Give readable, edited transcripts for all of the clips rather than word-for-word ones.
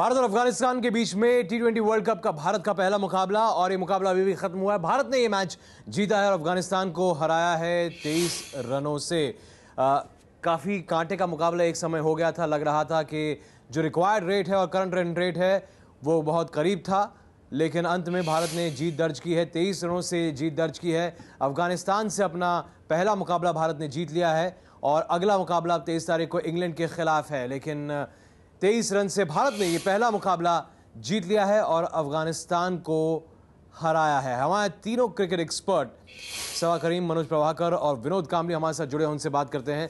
भारत और अफगानिस्तान के बीच में टी20 वर्ल्ड कप का भारत का पहला मुकाबला और ये मुकाबला अभी भी खत्म हुआ है। भारत ने ये मैच जीता है और अफगानिस्तान को हराया है 23 रनों से। काफ़ी कांटे का मुकाबला एक समय हो गया था, लग रहा था कि जो रिक्वायर्ड रेट है और करंट रन रेट है वो बहुत करीब था, लेकिन अंत में भारत ने जीत दर्ज की है, 23 रनों से जीत दर्ज की है। अफगानिस्तान से अपना पहला मुकाबला भारत ने जीत लिया है और अगला मुकाबला 23 तारीख को इंग्लैंड के खिलाफ है, लेकिन 23 रन से भारत ने ये पहला मुकाबला जीत लिया है और अफगानिस्तान को हराया है। हमारे तीनों क्रिकेट एक्सपर्ट सवा करीम, मनोज प्रभाकर और विनोद कामली हमारे साथ जुड़े, उनसे बात करते हैं।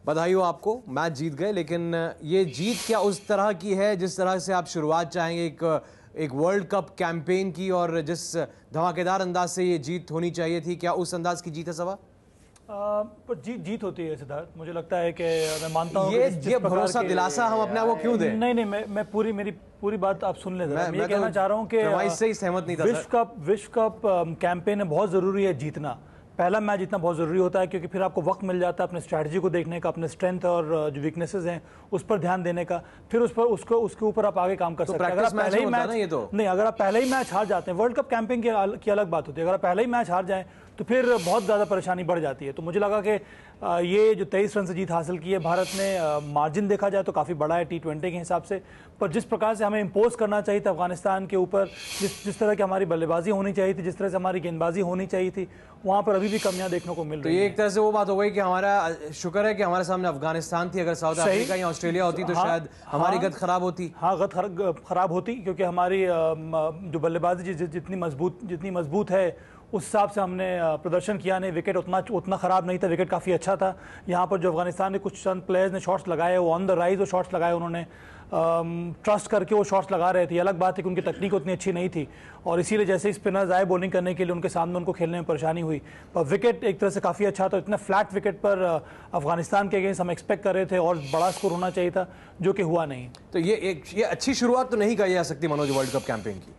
बधाई हो आपको, मैच जीत गए, लेकिन ये जीत क्या उस तरह की है जिस तरह से आप शुरुआत चाहेंगे एक वर्ल्ड कप कैंपेन की, और जिस धमाकेदार अंदाज से ये जीत होनी चाहिए थी, क्या उस अंदाज की जीत है सवा? पर जीत होती है सिद्धार्थ। मुझे लगता है कि मैं मानता हूँ ये भरोसा दिलासा हम अपने आप को क्यों दें? नहीं, मैं मेरी पूरी बात आप सुन लें। मैं ये कहना चाह रहा हूँ कि से ही सहमत नहीं था। विश्व कप कैंपेन में बहुत जरूरी है जीतना। पहला मैच जीतना बहुत ज़रूरी होता है, क्योंकि फिर आपको वक्त मिल जाता है अपने स्ट्रैटेजी को देखने का, अपने स्ट्रेंथ और जो वीकनेसेस हैं उस पर ध्यान देने का, फिर उसके ऊपर आप आगे काम कर सकते हैं। अगर आप पहले ही मैच अगर आप पहले ही मैच हार जाते हैं, वर्ल्ड कप कैंपेन की अलग बात होती है, अगर आप पहले ही मैच हार जाएं तो फिर बहुत ज़्यादा परेशानी बढ़ जाती है। तो मुझे लगा कि ये जो 23 रन से जीत हासिल की है भारत ने, मार्जिन देखा जाए तो काफ़ी बड़ा है टी20 के हिसाब से, पर जिस प्रकार से हमें इम्पोज करना चाहिए था अफगानिस्तान के ऊपर, जिस तरह की हमारी बल्लेबाजी होनी चाहिए थी, जिस तरह से हमारी गेंदबाजी होनी चाहिए थी, वहाँ पर अभी भी कमियां देखने को मिल रही है। तो ये एक तरह से वो बात हो गई कि हमारा शुक्र है कि हमारे सामने अफगानिस्तान थी। अगर साउथ अफ्रीका या ऑस्ट्रेलिया होती तो शायद हमारी गत खराब होती। हाँ, गत खराब होती, क्योंकि हमारी जो बल्लेबाजी जितनी मजबूत है उस हिसाब से हमने प्रदर्शन किया नहीं। विकेट उतना ख़राब नहीं था, विकेट काफ़ी अच्छा था। यहाँ पर जो अफगानिस्तान के कुछ चंद प्लेयर्स ने शॉट्स लगाए, वो ऑन द राइज वो शॉट्स लगाए, उन्होंने ट्रस्ट करके वो शॉट्स लगा रहे थे। अलग बात है कि उनकी तकनीक उतनी अच्छी नहीं थी और इसीलिए जैसे ही स्पिनर्स आए बॉलिंग करने के लिए उनके सामने उनको खेलने में परेशानी हुई। पर विकेट एक तरह से काफ़ी अच्छा था। इतना फ्लैट विकेट पर अफगानिस्तान के अगेंस्ट हम एक्सपेक्ट कर रहे थे और बड़ा स्कोर होना चाहिए था, जो कि हुआ नहीं। तो ये अच्छी शुरुआत तो नहीं कही जा सकती मनोज वर्ल्ड कप कैंपेन की।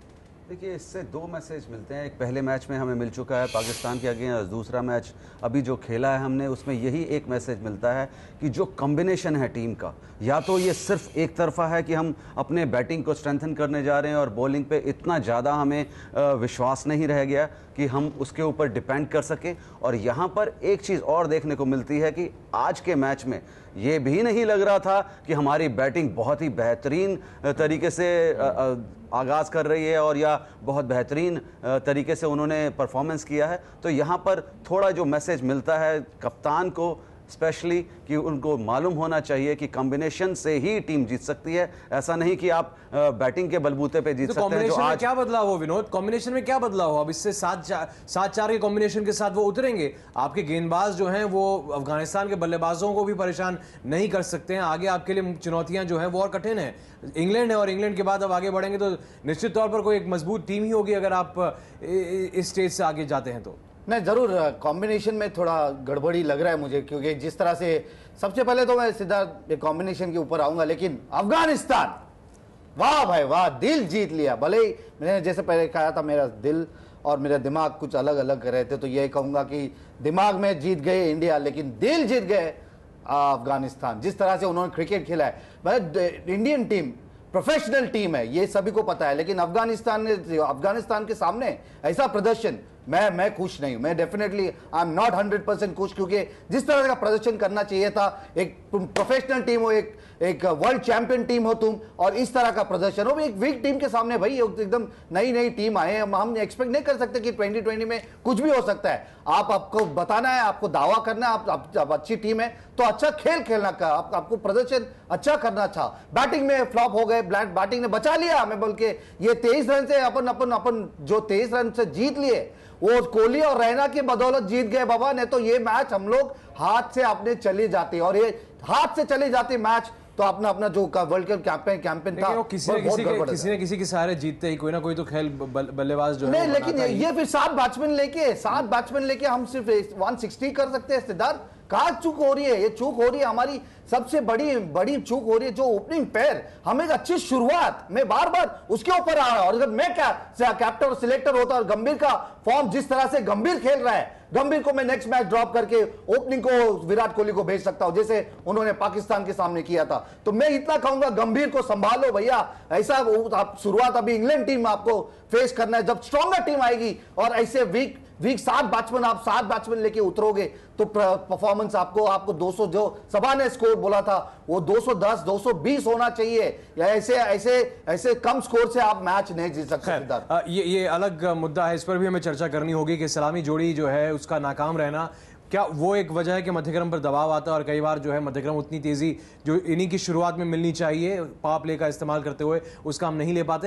देखिए, इससे दो मैसेज मिलते हैं। एक पहले मैच में हमें मिल चुका है पाकिस्तान के अगेंस्ट, दूसरा मैच अभी जो खेला है हमने उसमें यही एक मैसेज मिलता है कि जो कॉम्बिनेशन है टीम का, या तो ये सिर्फ एक तरफा है कि हम अपने बैटिंग को स्ट्रेंथन करने जा रहे हैं और बॉलिंग पे इतना ज़्यादा हमें विश्वास नहीं रह गया कि हम उसके ऊपर डिपेंड कर सकें, और यहाँ पर एक चीज़ और देखने को मिलती है कि आज के मैच में ये भी नहीं लग रहा था कि हमारी बैटिंग बहुत ही बेहतरीन तरीके से आगाज़ कर रही है और या बहुत बेहतरीन तरीके से उन्होंने परफॉर्मेंस किया है। तो यहाँ पर थोड़ा जो मैसेज मिलता है कप्तान को स्पेशली, कि उनको मालूम होना चाहिए कि कॉम्बिनेशन से ही टीम जीत सकती है, ऐसा नहीं कि आप बैटिंग के बलबूते पे जीत सकते हैं। जो आज क्या बदलाव हो विनोद, कॉम्बिनेशन में क्या बदलाव हो? अब इससे 7-4 के कॉम्बिनेशन के साथ वो उतरेंगे। आपके गेंदबाज जो हैं वो अफगानिस्तान के बल्लेबाजों को भी परेशान नहीं कर सकते हैं। आगे आपके लिए चुनौतियां जो हैं वो और कठिन है। इंग्लैंड है और इंग्लैंड के बाद अब आगे बढ़ेंगे तो निश्चित तौर पर कोई एक मजबूत टीम ही होगी अगर आप इस स्टेज से आगे जाते हैं तो। नहीं, जरूर कॉम्बिनेशन में थोड़ा गड़बड़ी लग रहा है मुझे, क्योंकि जिस तरह से सबसे पहले तो मैं सीधा कॉम्बिनेशन के ऊपर आऊंगा, लेकिन अफगानिस्तान, वाह भाई वाह, दिल जीत लिया। भले ही मैंने जैसे पहले कहा था मेरा दिल और मेरा दिमाग कुछ अलग अलग रहते, तो यही कहूंगा कि दिमाग में जीत गए इंडिया, लेकिन दिल जीत गए अफगानिस्तान। जिस तरह से उन्होंने क्रिकेट खेला है, इंडियन टीम प्रोफेशनल टीम है, ये सभी को पता है, लेकिन अफगानिस्तान के सामने ऐसा प्रदर्शन, मैं खुश नहीं हूं। मैं डेफिनेटली आई एम नॉट 100% खुश, क्योंकि जिस तरह का प्रदर्शन करना चाहिए था, एक प्रोफेशनल टीम हो, एक वर्ल्ड चैंपियन टीम हो तुम, और इस तरह का प्रदर्शन हो एक वीक टीम के सामने। भाई एकदम नई टीम आए हैं, हम एक्सपेक्ट नहीं कर सकते कि 2020 में कुछ भी हो सकता है। आपको बताना है, आपको दावा करना है, आप अच्छी टीम है तो अच्छा खेलना का, आपको प्रदर्शन अच्छा करना था। बैटिंग में फ्लॉप हो गए, बैटिंग ने बचा लिया हमें, बल्कि ये 23 रन से अपन जो 23 रन से जीत लिए वो कोहली और रैना की बदौलत जीत गए बाबा। ने तो ये मैच हम लोग हाथ से अपने चले जाते, और ये हाथ से चले जाते मैच तो अपना जो वर्ल्ड कप कैंपेन था, किसी ने किसी के सहारे जीतते ही कोई ना कोई तो खेल बल्लेबाज जो नहीं, लेकिन ये फिर 7 बैट्समैन लेके हम सिर्फ 160 कर सकते हैं सिद्धार्थ। कहाँ चूक हो रही है? ये चूक हो रही है हमारी सबसे बड़ी बड़ी चूक हो रही है जो ओपनिंग पेयर, हम एक अच्छी शुरुआत में बार बार उसके ऊपर आ रहा है। और अगर मैं कैप्टन और सिलेक्टर होता और गंभीर का फॉर्म जिस तरह से गंभीर खेल रहा है, गंभीर को मैं नेक्स्ट मैच ड्रॉप करके ओपनिंग को विराट कोहली को भेज सकता हूं, जैसे उन्होंने पाकिस्तान के सामने किया था। तो मैं इतना कहूंगा गंभीर को संभालो भैया। ऐसा आप शुरुआत अभी इंग्लैंड टीम आपको फेस करना है, जब स्ट्रॉन्गर टीम आएगी और ऐसे वीक 7 बैट्समैन आप 7 बैट्समैन लेके उतरोगे तो परफॉर्मेंस आपको 200 जो सभा ने स्कोर बोला था वो 210 220 होना चाहिए। या ऐसे कम स्कोर से आप मैच नहीं जीत सकते। ये अलग मुद्दा है, इस पर भी हमें चर्चा करनी होगी कि सलामी जोड़ी जो है उसका नाकाम रहना, क्या वो एक वजह है कि मध्यक्रम पर दबाव आता है और कई बार जो है मध्यक्रम उतनी तेजी जो इन्हीं की शुरुआत में मिलनी चाहिए पावर प्ले का इस्तेमाल करते हुए उसका हम नहीं ले पाते।